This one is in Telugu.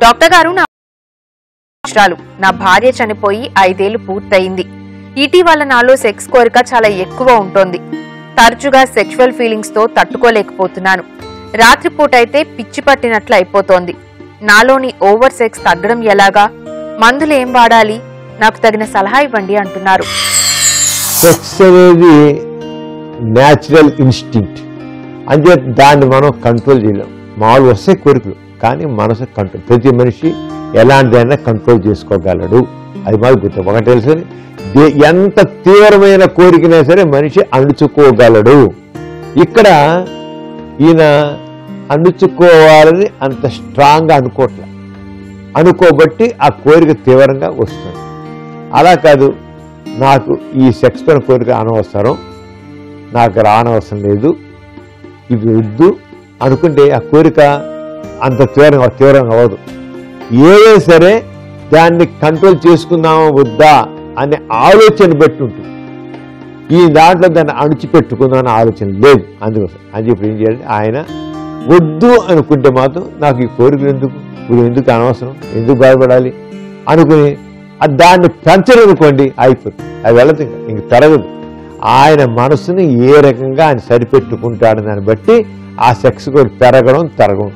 డాక్టర్ గారు, నా భార్య చనిపోయి 5 ఏళ్లు పూర్తయింది. ఇటీవల నాలో సెక్స్ కోరిక చాలా ఎక్కువ ఉంటుంది. తరచుగా సెక్షువల్ ఫీలింగ్స్ తో తట్టుకోలేకపోతున్నాను. రాత్రిపూట అయితే పిచ్చి పట్టినట్లు అయిపోతోంది. నాలోని ఓవర్ సెక్స్ తగ్గడం ఎలాగా? మందులు ఏం వాడాలి? నాకు తగిన సలహా ఇవ్వండి అంటున్నారు. సెక్స్ అనేది న్యాచురల్ ఇన్స్టింక్ట్ అంటే దాన్ని మనం కంట్రోల్ చేయలేం. మామూలు వస్తే కోరికలు, కానీ మనసు కంట్రోల్, ప్రతి మనిషి ఎలాంటిదైనా కంట్రోల్ చేసుకోగలడు. అది మాకు గుర్తు. ఒకటి తెలుసు, ఎంత తీవ్రమైన కోరికైనా సరే మనిషి అణుచుకోగలడు. ఇక్కడ ఈయన అణుచుకోవాలని అంత స్ట్రాంగ్గా అనుకోబట్టి ఆ కోరిక తీవ్రంగా వస్తుంది. అలా కాదు, నాకు ఈ సెక్స్ పైన కోరిక అనవసరం, నాకు రానవసరం లేదు, ఇవి వద్దు అనుకుంటే ఆ కోరిక అంత తీవ్రంగా అవ్వదు. ఏదైనా సరే దాన్ని కంట్రోల్ చేసుకుందామా వద్దా అనే ఆలోచన బట్టి ఉంటుంది. ఈ దాంట్లో దాన్ని అణిచిపెట్టుకుందామనే ఆలోచన లేదు. అందుకోసం అని చెప్పి ఏం చేయాలి, ఆయన వద్దు అనుకుంటే మాత్రం నాకు ఈ కోరికలు ఎందుకు అనవసరం, ఎందుకు బాధపడాలి అనుకుని దాన్ని పెంచలేనుకోండి, అయిపోతుంది. అది వెళ్ళదు, ఇంక పెరగదు. ఆయన మనసుని ఏ రకంగా ఆయన సరిపెట్టుకుంటాడని దాన్ని బట్టి ఆ సెక్స్ కూడా పెరగడం తరగడం